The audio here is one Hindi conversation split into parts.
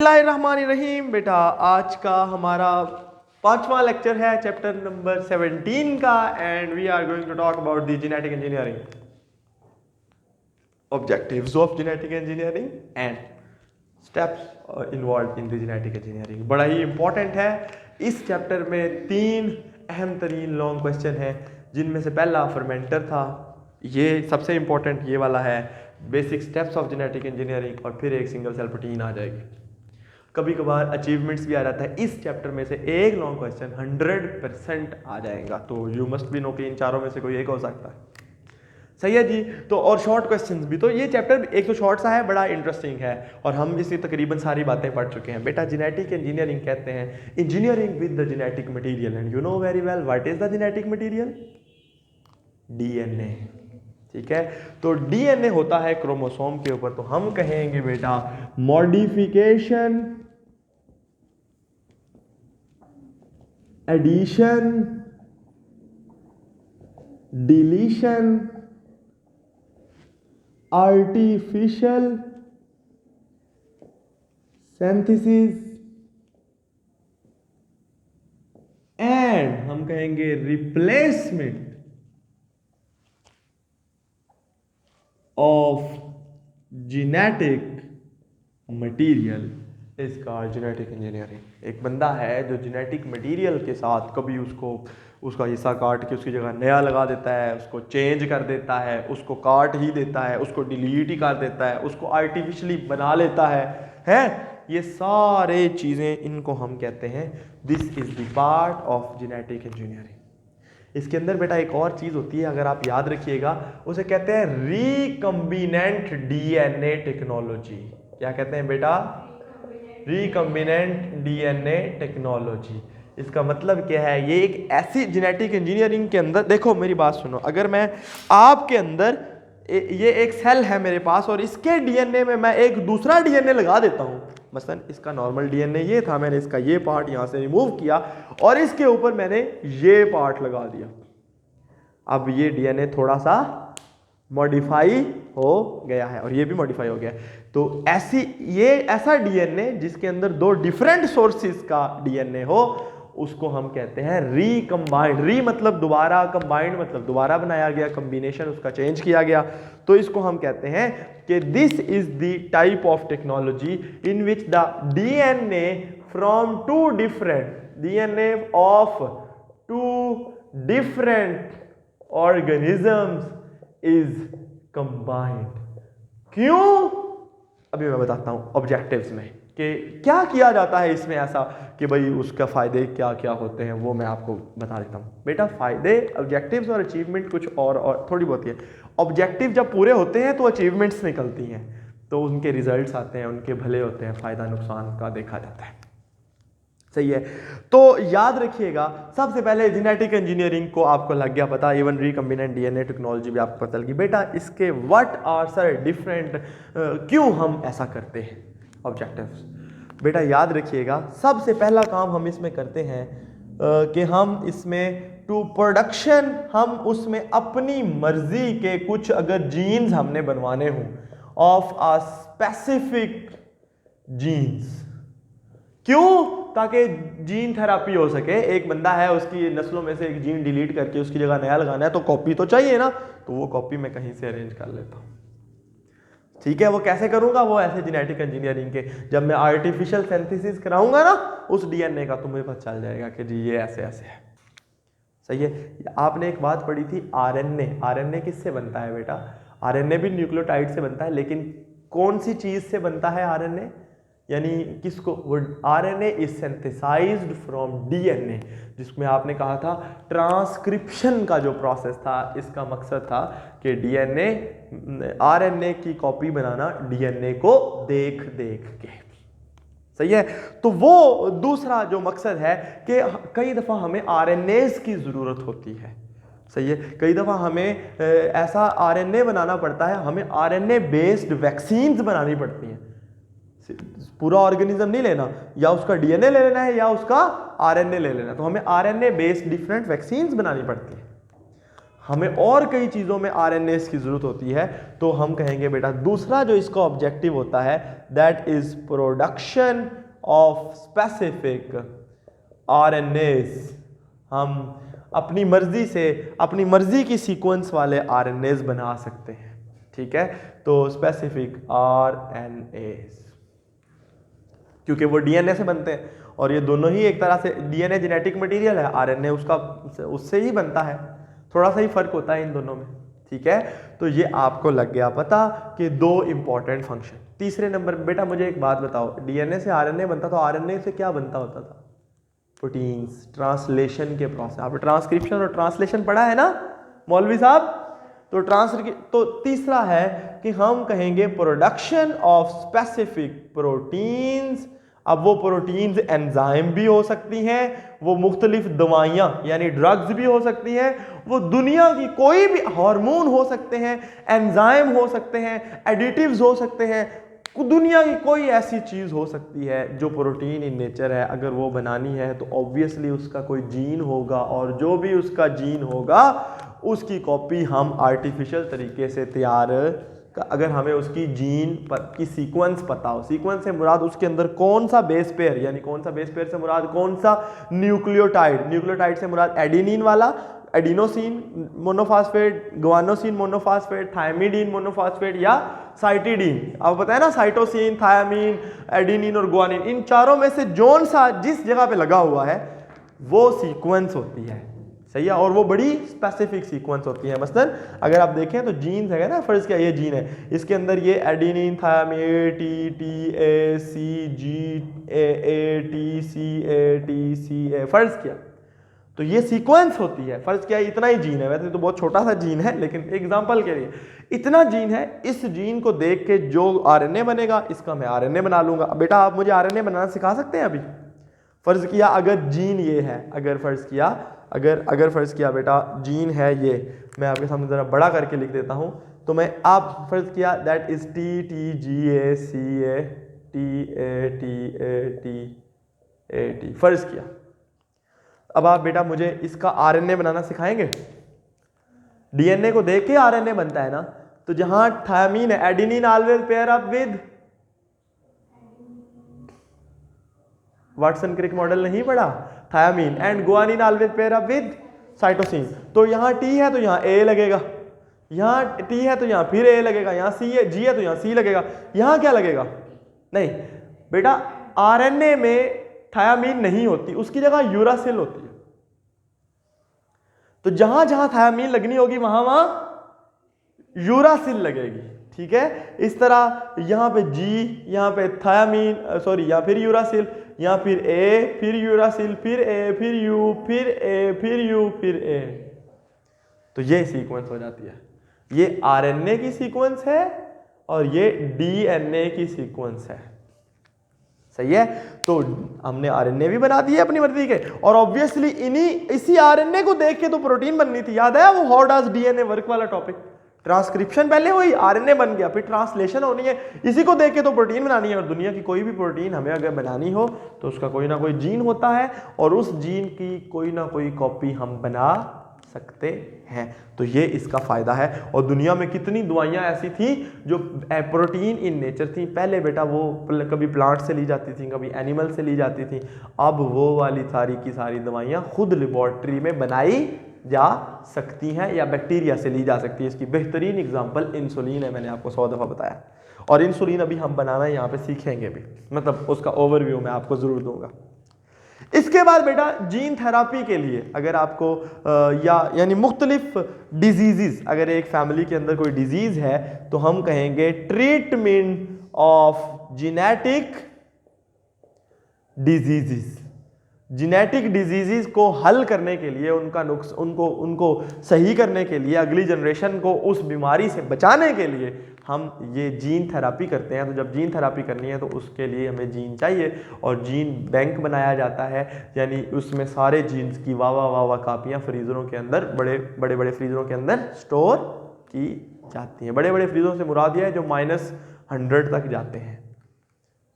बिस्मिल्लाहिर्रहमानिर्रहीम। बेटा आज का हमारा 5वां लेक्चर है चैप्टर नंबर 17 का end we are going to talk about the genetic engineering, objectives of genetic engineering and steps involve in the genetic engineering. बड़ा ही इंपॉर्टेंट है। इस चैप्टर में 3 अहम तरीन लॉन्ग क्वेश्चन हैं, जिनमें से पहला फर्मेंटर था, ये सबसे इंपॉर्टेंट ये वाला है, basic steps of genetic engineering, और फिर एक सिंगल सेल प्रोटीन आ जाएगी। कभी कभार अचीवमेंट्स भी आ जाता है। इस चैप्टर में से एक लॉन्ग क्वेश्चन 100% आ जाएगा, तो यू मस्ट बी नो कि इन चारों में से कोई एक हो सकता है। सही है जी। तो और शॉर्ट क्वेश्चंस भी, तो ये चैप्टर एक तो शॉर्ट सा है, बड़ा इंटरेस्टिंग है और हम इसकी तकरीबन सारी बातें पढ़ चुके हैं। बेटा जेनेटिक इंजीनियरिंग कहते हैं engineering with the genetic material, and you know very well what is the genetic material? DNA. ठीक है, तो डीएनए होता है क्रोमोसोम के ऊपर, तो हम कहेंगे बेटा modification, addition, deletion, artificial synthesis and हम कहेंगे replacement of genetic material is called genetic engineering. एक बंदा है जो जेनेटिक मटेरियल के साथ कभी उसका हिस्सा काट के उसकी जगह नया लगा देता है, उसको चेंज कर देता है, उसको काट ही देता है, उसको डिलीट ही कर देता है, उसको आर्टिफिशियली बना लेता है ये सारे चीज़ें, इनको हम कहते हैं this is the part of genetic engineering. इसके अंदर बेटा एक और चीज़ होती है, अगर आप याद रखिएगा, उसे कहते हैं रिकम्बिनेंट डीएनए टेक्नोलॉजी। क्या कहते हैं बेटा? Recombinant DNA technology. इसका मतलब क्या है? ये एक ऐसी जेनेटिक इंजीनियरिंग के अंदर, देखो मेरी बात सुनो, अगर मैं आपके अंदर ये एक सेल है मेरे पास और इसके डीएनए में मैं एक दूसरा डीएनए लगा देता हूं, मसलन इसका नॉर्मल डीएनए ये था, मैंने इसका ये पार्ट यहां से रिमूव किया और इसके ऊपर मैंने ये पार्ट लगा दिया। अब ये डीएनए थोड़ा सा मॉडिफाई हो गया है और ये भी मॉडिफाई हो गया है। तो ऐसा डीएनए जिसके अंदर 2 डिफरेंट सोर्सेज का डीएनए हो, उसको हम कहते हैं रिकम्बाइंड। री मतलब दोबारा, कंबाइंड मतलब दोबारा बनाया गया, कॉम्बिनेशन उसका चेंज किया गया। तो इसको हम कहते हैं कि this is the type of technology in which the DNA from 2 different DNA of 2 different organisms is combined. क्यों? अभी मैं बताता हूं ऑब्जेक्टिव्स में कि क्या किया जाता है इसमें ऐसा कि भाई उसका फायदे क्या क्या होते हैं, वो मैं आपको बता देता हूं। बेटा फायदे, ऑब्जेक्टिव्स और अचीवमेंट कुछ और थोड़ी बहुत ही है। ऑब्जेक्टिव जब पूरे होते हैं तो अचीवमेंट्स निकलती हैं, तो उनके रिजल्ट्स आते हैं, उनके भले होते हैं, फायदा नुकसान का देखा जाता है। सही है, तो याद रखिएगा, सबसे पहले जेनेटिक इंजीनियरिंग को आपको लग गया पता, इवन रिकम्बिनेंट डीएनए टेक्नोलॉजी भी आपको पता लगी। बेटा इसके व्हाट आर सर डिफरेंट, क्यों हम ऐसा करते हैं ऑब्जेक्टिव्स? बेटा याद रखिएगा, सबसे पहला काम हम इसमें करते हैं कि हम इसमें टू प्रोडक्शन, हम उसमें अपनी मर्जी के कुछ अगर जीन्स हमने बनवाने हों ऑफ अ स्पेसिफिक जीन्स। क्यों? ताकि जीन थेरापी हो सके। एक बंदा है, उसकी नस्लों में से एक जीन डिलीट करके उसकी जगह नया लगाना है, तो कॉपी तो चाहिए ना, तो वो कॉपी मैं कहीं से अरेंज कर लेता हूँ। ठीक है, वो कैसे करूंगा? वो ऐसे जेनेटिक इंजीनियरिंग के, जब मैं आर्टिफिशियल सिंथेसिस कराऊंगा ना उस डीएनए का, तो मुझे पता चल जाएगा कि जी ये ऐसे ऐसे है। सही है। आपने एक बात पढ़ी थी आरएनए। आरएनए किससे बनता है बेटा? आरएनए भी न्यूक्लियोटाइड से बनता है, लेकिन कौन सी चीज से बनता है आरएनए? यानी किसको? वो RNA is synthesized from DNA, जिसमें आपने कहा था ट्रांसक्रिप्शन का जो प्रोसेस था, इसका मकसद था कि डीएनए आरएनए की कॉपी बनाना डीएनए को देख देख के। सही है। तो वो दूसरा जो मकसद है कि कई दफ़ा हमें आरएनएस की ज़रूरत होती है। सही है, कई दफ़ा हमें ऐसा आरएनए बनाना पड़ता है, हमें आरएनए बेस्ड वैक्सीन्स बनानी पड़ती हैं। पूरा ऑर्गेनिज्म नहीं लेना, या उसका डीएनए ले लेना है या उसका आरएनए ले लेना, तो हमें आरएनए बेस्ड डिफरेंट वैक्सीन्स बनानी पड़ती हैं। हमें और कई चीज़ों में आरएनएस की ज़रूरत होती है, तो हम कहेंगे बेटा दूसरा जो इसका ऑब्जेक्टिव होता है that is production of specific RNS. हम अपनी मर्जी से अपनी मर्जी की सीक्वेंस वाले आरएनएस बना सकते हैं, ठीक है। तो स्पेसिफिक आरएनएस क्योंकि वो डीएनए से बनते हैं और ये दोनों ही एक तरह से डीएनए जेनेटिक मटेरियल है, आरएनए उसका उससे ही बनता है, थोड़ा सा ही फर्क होता है इन दोनों में, ठीक है। तो ये आपको लग गया पता कि दो इंपॉर्टेंट फंक्शन। तीसरे नंबर बेटा मुझे एक बात बताओ, डीएनए से आरएनए बनता, तो आरएनए से क्या बनता होता था? प्रोटीन्स, ट्रांसलेशन के प्रोसेस। आपने ट्रांसक्रिप्शन और ट्रांसलेशन पढ़ा है ना मौलवी साहब? तो तीसरा है कि हम कहेंगे प्रोडक्शन ऑफ स्पेसिफिक प्रोटीन्स। अब वो प्रोटीन्स एंजाइम भी हो सकती हैं, वो मुख्तलिफ दवाइयाँ यानी ड्रग्स भी हो सकती हैं, वो दुनिया की कोई भी हार्मोन हो सकते हैं, एंजाइम हो सकते हैं, एडिटिव्स हो सकते हैं, दुनिया की कोई ऐसी चीज़ हो सकती है जो प्रोटीन इन नेचर है। अगर वो बनानी है तो ऑब्वियसली उसका कोई जीन होगा और जो भी उसका जीन होगा उसकी कॉपी हम आर्टिफिशियल तरीके से तैयार, अगर हमें उसकी जीन की सीक्वेंस पता हो, सीक्वेंस से मुराद उसके अंदर कौन सा बेस पेयर, यानी कौन सा बेस पेयर से मुराद कौन सा न्यूक्लियोटाइड, न्यूक्लियोटाइड से मुराद एडिनिन वाला, adenosine monophosphate, guanosine monophosphate, thymidine monophosphate या साइटिडीन। अब पता है ना, साइटोसिन, थायमीन, एडिनिन और ग्वानिन, इन चारों में से जोन सा जिस जगह पे लगा हुआ है वो सीक्वेंस होती है, सही है। और वो बड़ी स्पेसिफिक सीक्वेंस होती है। मसलन अगर आप देखें तो जीन्स है ना, फर्ज किया ये जीन है, इसके अंदर ये adenine, thymine, T T A C G A T C A T C A, फर्ज किया तो ये सीक्वेंस होती है। फर्ज किया इतना ही जीन है, वैसे तो बहुत छोटा सा जीन है लेकिन एग्जांपल के लिए इतना जीन है। इस जीन को देख के जो आरएनए बनेगा इसका मैं आरएनए बना लूंगा। बेटा आप मुझे आरएनए बनाना सिखा सकते हैं अभी? फर्ज किया अगर जीन ये है, अगर फर्ज किया बेटा जीन है ये, मैं आपके सामने जरा बड़ा करके लिख देता हूं, तो मैं आप फर्ज किया that is T T G A C A T A T A T A T, फर्ज किया। अब आप बेटा मुझे इसका आरएनए बनाना सिखाएंगे? डीएनए को देख के आरएनए बनता है ना, तो जहां थायमीन है, adenine always pair up with, Watson Crick model नहीं पढ़ा? Thymine and guanine always pair up with cytosine. तो यहाँ टी है तो यहाँ ए लगेगा, यहाँ टी है तो यहाँ फिर ए लगेगा, यहाँ सी है, जी है तो यहाँ सी लगेगा, यहाँ क्या लगेगा? नहीं बेटा, आरएनए में थायमीन नहीं होती, उसकी जगह यूरासिल होती है। तो जहां जहां थायमीन लगनी होगी वहां वहां यूरासिल लगेगी, ठीक है। इस तरह यहाँ पे जी, यहाँ पे थायमीन, सॉरी यहाँ फिर यूरासिल, यहाँ फिर ए, फिर यूरासिल, फिर ए, फिर यू, फिर ए, फिर यू, फिर ए। तो ये सीक्वेंस हो जाती है। ये आरएनए की सीक्वेंस है और ये डीएनए की सीक्वेंस है, सही है। तो हमने आरएनए भी बना दिए अपनी मर्जी के, और ऑब्वियसली इसी आरएनए को देख के तो प्रोटीन बननी थी। याद है वो हाउ डज डीएनए वर्क वाला टॉपिक? ट्रांसक्रिप्शन पहले हुई, आरएनए बन गया, फिर ट्रांसलेशन होनी है, इसी को देख के तो प्रोटीन बनानी है। और दुनिया की कोई भी प्रोटीन हमें अगर बनानी हो तो उसका कोई ना कोई जीन होता है और उस जीन की कोई ना कोई कॉपी हम बना सकते हैं। तो ये इसका फायदा है। और दुनिया में कितनी दवाइयाँ ऐसी थी जो प्रोटीन इन नेचर थी। पहले बेटा वो कभी प्लांट से ली जाती थी, कभी एनिमल से ली जाती थी। अब वो वाली सारी की सारी दवाइयाँ खुद लेबॉर्ट्री में बनाई जा सकती हैं या बैक्टीरिया से ली जा सकती है। इसकी बेहतरीन एग्जांपल इंसुलिन है, मैंने आपको 100 दफ़ा बताया। और इंसुलिन अभी हम बनाना यहाँ पे सीखेंगे भी, मतलब उसका ओवरव्यू मैं आपको ज़रूर दूंगा। इसके बाद बेटा जीन थेरापी के लिए अगर आपको यानी मुख्तलिफ डिजीज़, अगर एक फैमिली के अंदर कोई डिजीज़ है तो हम कहेंगे treatment of genetic disease. Genetic disease को हल करने के लिए, उनका नुक्स उनको सही करने के लिए, अगली जनरेशन को उस बीमारी से बचाने के लिए हम ये जीन थेरापी करते हैं। तो जब जीन थेरापी करनी है तो उसके लिए हमें जीन चाहिए और जीन बैंक बनाया जाता है, यानी उसमें सारे जीन्स की वाह कापियाँ फ्रीज़रों के अंदर, बड़े फ्रीज़रों के अंदर स्टोर की जाती हैं। बड़े फ्रीज़रों से मुराद यह है जो -100 तक जाते हैं,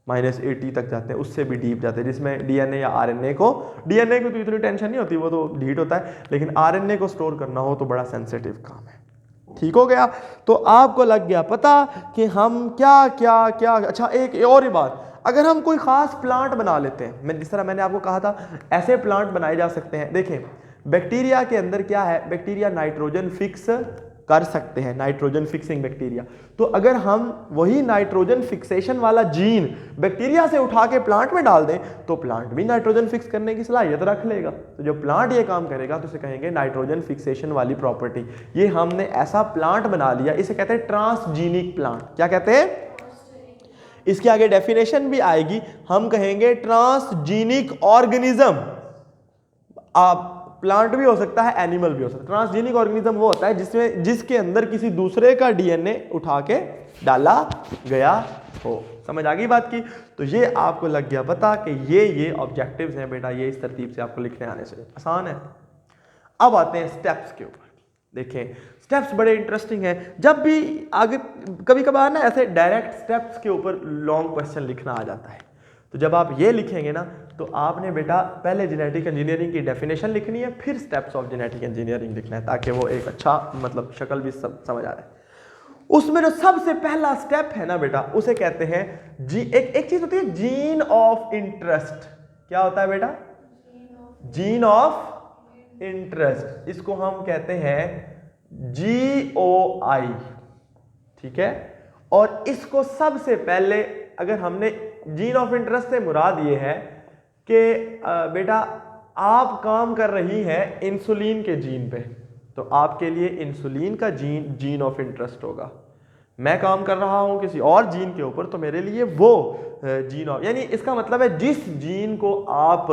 -80 तक जाते हैं, उससे भी डीप जाते हैं, जिसमें डीएनए या आरएनए को, डीएनए को तो इतनी टेंशन नहीं होती, वो तो डिलीट होता है, लेकिन आरएनए को स्टोर करना हो तो बड़ा सेंसिटिव काम है। ठीक हो गया। तो आपको लग गया पता कि हम क्या क्या क्या। अच्छा एक और ही बात, अगर हम कोई खास प्लांट बना लेते हैं, मैं जिस तरह मैंने आपको कहा था ऐसे प्लांट बनाए जा सकते हैं। देखें बैक्टीरिया के अंदर क्या है, बैक्टीरिया नाइट्रोजन फिक्स कर सकते हैं, नाइट्रोजन फिक्सिंग बैक्टीरिया। तो अगर हम वही नाइट्रोजन फिक्सेशन वाला जीन बैक्टीरिया से उठा के प्लांट में डाल दें तो प्लांट भी नाइट्रोजन फिक्स करने की सलाहियत रख लेगा। तो जो प्लांट ये काम करेगा तो उसे कहेंगे नाइट्रोजन फिक्सेशन वाली प्रॉपर्टी। ये हमने ऐसा प्लांट बना लिया, इसे कहते हैं ट्रांसजीनिक प्लांट। क्या कहते हैं? इसके आगे डेफिनेशन भी आएगी, हम कहेंगे ट्रांसजीनिक ऑर्गेनिज्म। आप प्लांट भी हो सकता है, एनिमल भी हो सकता है। ट्रांसजीनिक ऑर्गेनिज्म वो होता है जिसके अंदर किसी दूसरे का डीएनए उठा के डाला गया हो। समझ आ गई बात की? तो ये आपको लग गया पता कि ये ऑब्जेक्टिव्स हैं बेटा, ये इस तरतीब से आपको लिखने आने से आसान है। अब आते हैं स्टेप्स के ऊपर। देखें स्टेप्स बड़े इंटरेस्टिंग हैं। जब भी आगे कभी कभार ना ऐसे डायरेक्ट स्टेप्स के ऊपर लॉन्ग क्वेश्चन लिखना आ जाता है, तो जब आप ये लिखेंगे ना तो आपने बेटा पहले जेनेटिक इंजीनियरिंग की डेफिनेशन लिखनी है, फिर स्टेप्स ऑफ जेनेटिक इंजीनियरिंग लिखना है, ताकि वो एक अच्छा मतलब शक्ल भी समझ आ रहा है। उसमें जो सबसे पहला स्टेप है ना बेटा, उसे कहते हैं एक चीज होती है जीन ऑफ इंटरेस्ट। क्या होता है बेटा? Gene of interest. इसको हम कहते हैं GOI। ठीक है। और इसको सबसे पहले अगर हमने जीन ऑफ इंटरेस्ट से मुराद ये है कि बेटा आप काम कर रही हैं इंसुलिन के जीन पे, तो आपके लिए इंसुलिन का जीन ऑफ इंटरेस्ट होगा। मैं काम कर रहा हूं किसी और जीन के ऊपर, तो मेरे लिए वो जीन ऑफ, यानी इसका मतलब है जिस जीन को आप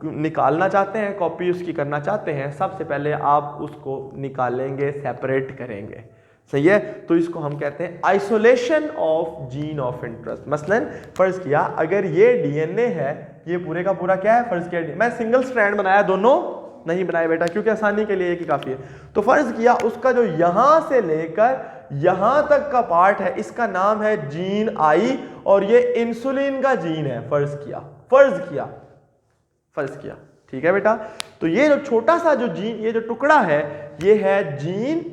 निकालना चाहते हैं, कॉपी उसकी करना चाहते हैं, सबसे पहले आप उसको निकालेंगे, सेपरेट करेंगे। सही है। तो इसको हम कहते हैं isolation of gene of interest. मसलन फर्ज किया अगर ये डीएनए है, ये पूरे का पूरा क्या है, फर्ज किया मैं सिंगल स्ट्रैंड बनाया, दोनों नहीं बनाए बेटा, क्योंकि आसानी के लिए एक ही काफी है। तो फर्ज किया उसका जो यहां से लेकर यहां तक का पार्ट है, इसका नाम है जीन आई, और ये इंसुलिन का जीन है। फर्ज किया। ठीक है बेटा। तो ये जो छोटा सा जो जीन, ये जो टुकड़ा है, ये है जीन,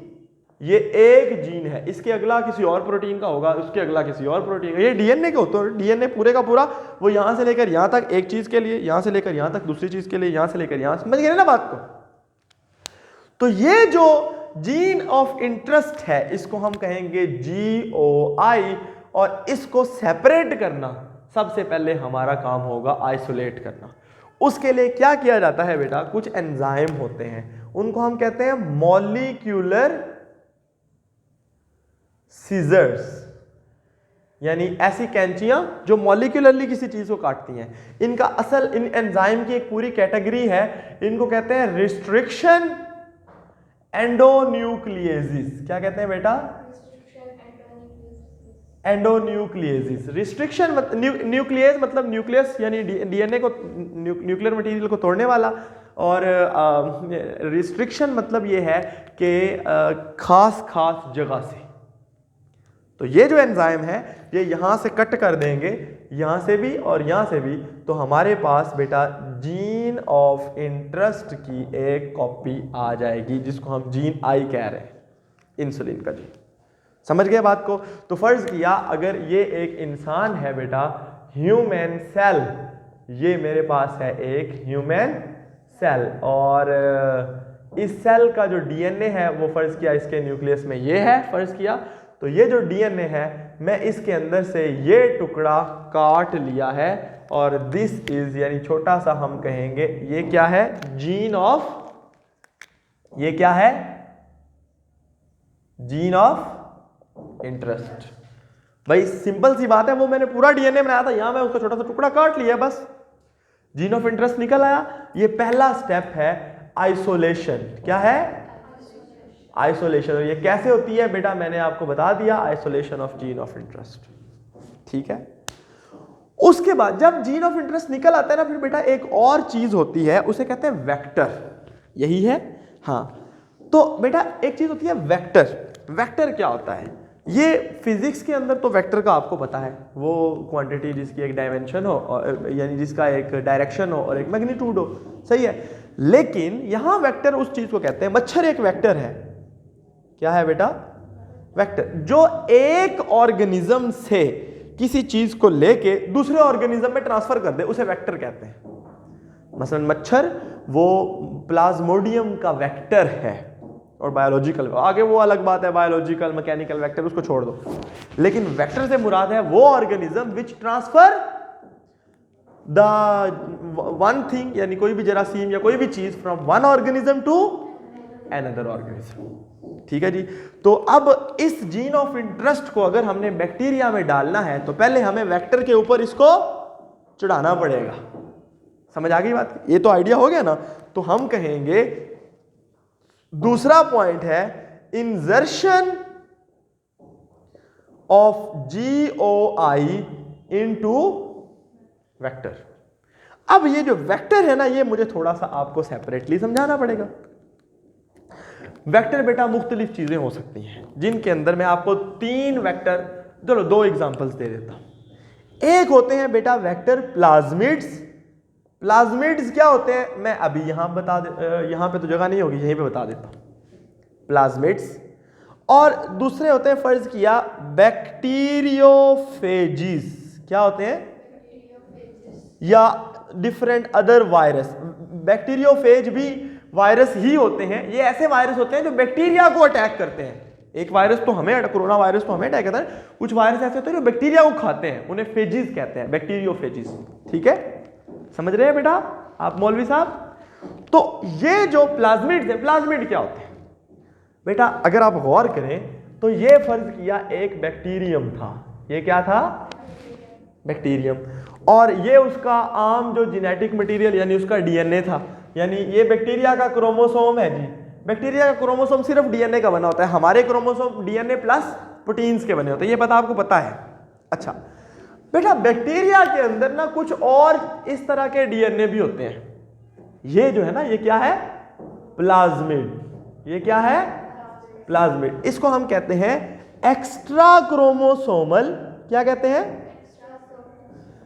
ये एक जीन है, इसके अगला किसी और प्रोटीन का होगा, उसके अगला किसी और प्रोटीन का। ये डीएनए का होता है, डीएनए पूरे का पूरा वो यहां से लेकर यहां तक एक चीज के लिए, यहां से लेकर यहां तक दूसरी चीज के लिए, यहां से लेकर यहां, समझ गए ना बात को? तो ये जो जीन ऑफ इंटरेस्ट है इसको हम कहेंगे GOI, और इसको सेपरेट करना सबसे पहले हमारा काम होगा आइसोलेट करना। उसके लिए क्या किया जाता है बेटा, कुछ एंजाइम होते हैं, उनको हम कहते हैं मॉलिक्यूलर सीजर्स, यानी ऐसी कैंचियां जो मॉलिक्यूलरली किसी चीज को काटती हैं। इनका असल, इन एंजाइम की एक पूरी कैटेगरी है, इनको कहते हैं रिस्ट्रिक्शन एंडोन्यूक्लिएसिस। क्या कहते हैं बेटा? एंडोन्यूक्लिएसिस। रिस्ट्रिक्शन न्यूक्लियस मतलब न्यूक्लियस, यानी डीएनए को, न्यूक्लियर मटेरियल को तोड़ने वाला, और रिस्ट्रिक्शन मतलब ये है कि खास जगह से। तो ये जो एंजाइम है ये यहां से कट कर देंगे, यहां से भी और यहां से भी, तो हमारे पास बेटा जीन ऑफ इंटरेस्ट की एक कॉपी आ जाएगी, जिसको हम जीन आई कह रहे हैं, इंसुलिन का जीन। समझ गए बात को? तो फर्ज किया अगर ये एक इंसान है बेटा, ह्यूमन सेल, ये मेरे पास है एक ह्यूमन सेल, और इस सेल का जो डीएनए है वो फर्ज किया इसके न्यूक्लियस में ये है, फर्ज किया। तो ये जो डीएनए है मैं इसके अंदर से ये टुकड़ा काट लिया है, और दिस इज, यानी छोटा सा हम कहेंगे ये क्या है, जीन ऑफ, ये क्या है, जीन ऑफ इंटरेस्ट। भाई सिंपल सी बात है, वो मैंने पूरा डीएनए बनाया था, यहां मैं उसका छोटा सा टुकड़ा काट लिया, बस जीन ऑफ इंटरेस्ट निकल आया। ये पहला स्टेप है आइसोलेशन। क्या है? आइसोलेशन। और ये कैसे होती है बेटा, मैंने आपको बता दिया, isolation of gene of interest. ठीक है। उसके बाद जब जीन ऑफ इंटरेस्ट निकल आता है ना, फिर बेटा एक और चीज होती है, उसे कहते हैं वेक्टर। यही है? हाँ। तो बेटा एक चीज होती है वेक्टर। वेक्टर क्या होता है? ये फिजिक्स के अंदर तो वेक्टर का आपको पता है, वो क्वांटिटी जिसकी एक डायमेंशन हो और यानी जिसका एक डायरेक्शन हो और एक मैग्नीट्यूड हो, सही है। लेकिन यहां वेक्टर उस चीज को कहते हैं, मच्छर एक वेक्टर है। क्या है बेटा? वेक्टर, जो एक ऑर्गेनिज्म से किसी चीज को लेके दूसरे ऑर्गेनिज्म में ट्रांसफर कर दे उसे वेक्टर कहते हैं। मसलन मच्छर वो प्लाज्मोडियम का वेक्टर है, और बायोलॉजिकल आगे वो अलग बात है, बायोलॉजिकल मैकेनिकल वेक्टर उसको छोड़ दो। लेकिन वेक्टर से मुराद है वो organism which transfer the one thing, यानी कोई भी जरासीम या कोई भी चीज from one organism to another organism. ठीक है जी। तो अब इस जीन ऑफ इंटरेस्ट को अगर हमने बैक्टीरिया में डालना है तो पहले हमें वेक्टर के ऊपर इसको चढ़ाना पड़ेगा। समझ आ गई बात? ये तो आइडिया हो गया ना। तो हम कहेंगे दूसरा पॉइंट है इंजर्शन ऑफ GOI इनटू वेक्टर। अब ये जो वेक्टर है ना, ये मुझे थोड़ा सा आपको सेपरेटली समझाना पड़ेगा। वेक्टर बेटा मुख्तलिफ चीजें हो सकती हैं, जिनके अंदर मैं आपको 3 वेक्टर, चलो 2 एग्जांपल्स दे देता हूं। एक होते हैं बेटा वेक्टर प्लाज्मिड्स। प्लाज्मिड्स क्या होते हैं मैं अभी यहां यहां पे तो जगह नहीं होगी, यहीं पे बता देता हूं। प्लाज्मिड्स। और दूसरे होते हैं, फर्ज किया, बैक्टीरियोफेजिस। क्या होते हैं? या डिफरेंट अदर वायरस। बैक्टीरियोफेज भी वायरस ही होते हैं। ये ऐसे वायरस होते हैं जो बैक्टीरिया को अटैक करते हैं। एक वायरस तो हमें, कोरोना वायरस तो हमें अटैक करता है, कुछ वायरस ऐसे होते हैं जो बैक्टीरिया को खाते हैं, उन्हें फेजिस कहते हैं, बैक्टीरियोफेजिस। ठीक है, समझ रहे हैं बेटा आप मौलवी साहब? तो ये जो प्लाज्मिड्स है, प्लाज्मिड क्या होते हैं बेटा? अगर आप गौर करें तो ये फर्ज किया एक बैक्टीरियम था। ये क्या था? बैक्टीरियम। और ये उसका आम जो जेनेटिक मटेरियल यानी उसका डीएनए था। यानी ये बैक्टीरिया का क्रोमोसोम है जी। बैक्टीरिया का क्रोमोसोम सिर्फ डीएनए का बना होता है, हमारे क्रोमोसोम डीएनए प्लस प्रोटीन्स के बने होते हैं। ये पता आपको पता है? अच्छा बेटा, बैक्टीरिया के अंदर ना कुछ और इस तरह के डीएनए भी होते हैं। ये जो है ना, ये क्या है? प्लाज्मिड। ये क्या है? प्लाज्मिड। इसको हम कहते हैं एक्स्ट्रा क्रोमोसोमल। क्या कहते हैं?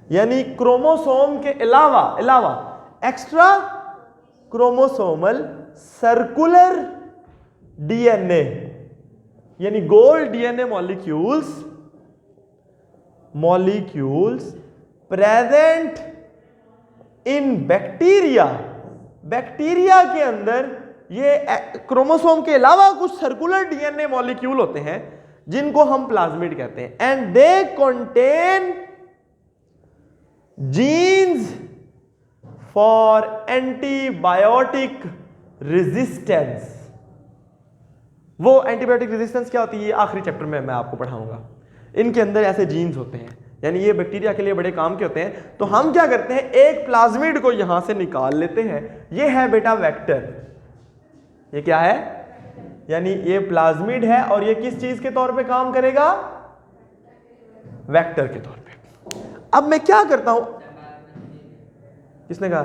यानी क्रोमोसोम के अलावा एक्स्ट्रा क्रोमोसोमल सर्कुलर डीएनए, यानी गोल DNA molecules present in bacteria. Bacteria के अंदर ये क्रोमोसोम के अलावा कुछ सर्कुलर डीएनए मॉलिक्यूल होते हैं जिनको हम प्लाज्मिड कहते हैं। And they contain genes for antibiotic resistance. वो एंटीबायोटिक रेजिस्टेंस क्या होती है, ये आखिरी चैप्टर में मैं आपको पढ़ाऊंगा। इनके अंदर ऐसे जीन्स होते हैं, यानी ये बैक्टीरिया के लिए बड़े काम के होते हैं। तो हम क्या करते हैं, एक प्लाज्मिड को यहां से निकाल लेते हैं। ये है बेटा वेक्टर। ये क्या है? यानी ये प्लाज्मिड है और ये किस चीज के तौर पे काम करेगा? वेक्टर के तौर पे। अब मैं क्या करता हूं, किसने कहा?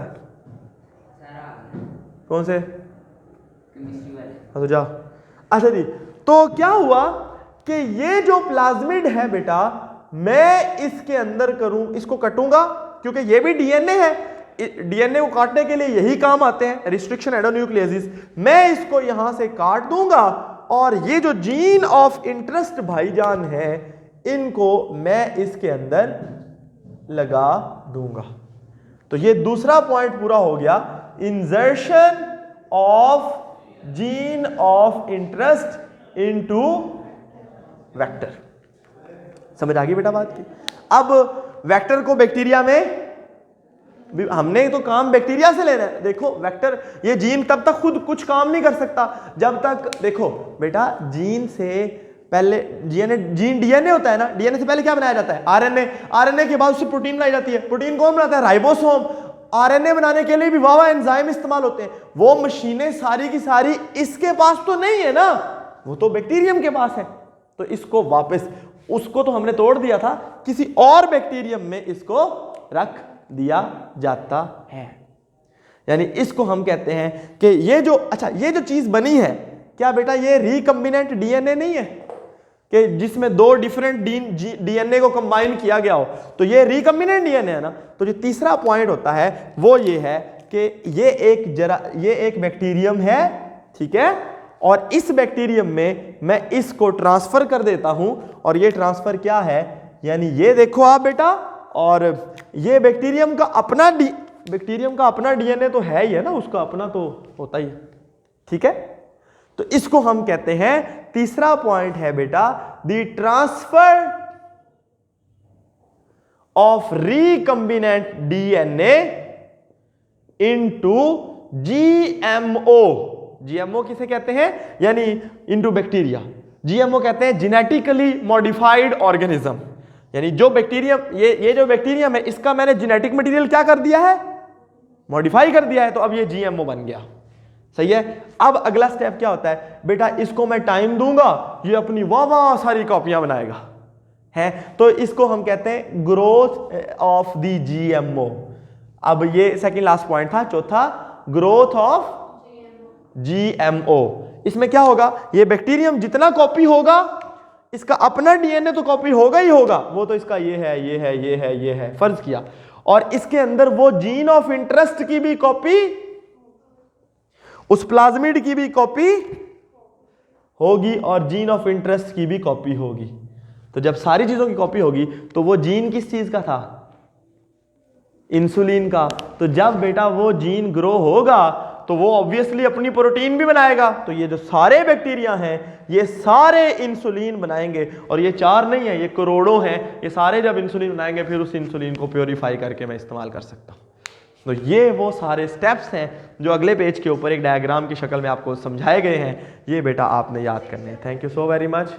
कौन से? हाँ तो जाओ। अच्छा जी, तो क्या हुआ कि ये जो प्लाज्मिड है बेटा, मैं इसके अंदर करूं, इसको कटूंगा, क्योंकि ये भी डीएनए है। डीएनए को काटने के लिए यही काम आते हैं, रिस्ट्रिक्शन एंडोन्यूक्लियोसिस। मैं इसको यहां से काट दूंगा और ये जो जीन ऑफ इंटरेस्ट भाईजान है, इनको मैं इसके अंदर लगा दूंगा। तो ये दूसरा पॉइंट पूरा हो गया, इंजर्शन of gene of interest into vector. समझ आ गई बेटा बात की? अब वेक्टर को बैक्टीरिया में, हमने तो काम बैक्टीरिया से लेना है। देखो वेक्टर, ये जीन तब तक खुद कुछ काम नहीं कर सकता जब तक, देखो बेटा, जीन से पहले जीन डीएनए होता है ना, डीएनए से पहले क्या बनाया जाता है? आरएनए। आरएनए के बाद उससे प्रोटीन बनाई जाती है। प्रोटीन कौन बनाता है? राइबोसोम। आरएनए बनाने के लिए भी वावा एंजाइम इस्तेमाल होते हैं। वो मशीनें सारी की सारी इसके पास तो नहीं है ना, वो तो बैक्टीरियम के पास है। तो इसको वापस, उसको तो हमने तोड़ दिया था, किसी और बैक्टीरियम में इसको रख दिया जाता है। यानी इसको हम कहते हैं कि ये जो, अच्छा ये जो चीज बनी है, क्या बेटा ये रिकम्बिनेंट डीएनए नहीं है? कि जिसमें दो डिफरेंट डीएनए को कंबाइन किया गया हो, तो ये रिकम्बिनेंट डीएनए है ना। तो जो तीसरा पॉइंट होता है वो ये है कि ये एक बैक्टीरियम है, ठीक है, और इस बैक्टीरियम में मैं इसको ट्रांसफर कर देता हूं, और ये ट्रांसफर क्या है, यानी ये देखो आप बेटा, और ये बैक्टीरियम का अपना डीएनए तो है ही है ना, उसका अपना तो होता ही है, ठीक है। तो इसको हम कहते हैं, तीसरा पॉइंट है बेटा, the transfer of recombinant DNA into GMO. GMO किसे कहते हैं, यानी इनटू बैक्टीरिया। जीएमओ कहते हैं जेनेटिकली मॉडिफाइड ऑर्गेनिज्म, यानी जो बैक्टीरियम, ये जो बैक्टीरियम है, इसका मैंने जेनेटिक मटेरियल क्या कर दिया है, मॉडिफाई कर दिया है, तो अब ये जीएमओ बन गया। सही है। अब अगला स्टेप क्या होता है बेटा, इसको मैं टाइम दूंगा, ये अपनी वाह सारी कॉपियां बनाएगा, है, तो इसको हम कहते हैं ग्रोथ ऑफ द जीएमओ। अब ये सेकंड लास्ट पॉइंट था, चौथा ग्रोथ ऑफ जीएमओ। इसमें क्या होगा, ये बैक्टीरियम जितना कॉपी होगा, इसका अपना डीएनए तो कॉपी होगा ही होगा, वो तो इसका ये है, ये है, ये है, ये है, फर्ज किया, और इसके अंदर वो जीन ऑफ इंटरेस्ट की भी कॉपी, उस प्लाज्मिड की भी कॉपी होगी, और जीन ऑफ इंटरेस्ट की भी कॉपी होगी। तो जब सारी चीजों की कॉपी होगी, तो वो जीन किस चीज का था, इंसुलिन का। तो जब बेटा वो जीन ग्रो होगा, तो वो ऑब्वियसली अपनी प्रोटीन भी बनाएगा। तो ये जो सारे बैक्टीरिया हैं, ये सारे इंसुलिन बनाएंगे, और ये 4 नहीं है, ये करोड़ों हैं। ये सारे जब इंसुलिन बनाएंगे, फिर उस इंसुलिन को प्योरीफाई करके मैं इस्तेमाल कर सकता हूँ। तो ये वो सारे स्टेप्स हैं जो अगले पेज के ऊपर एक डायग्राम की शक्ल में आपको समझाए गए हैं, ये बेटा आपने याद करने हैं। Thank you so very much.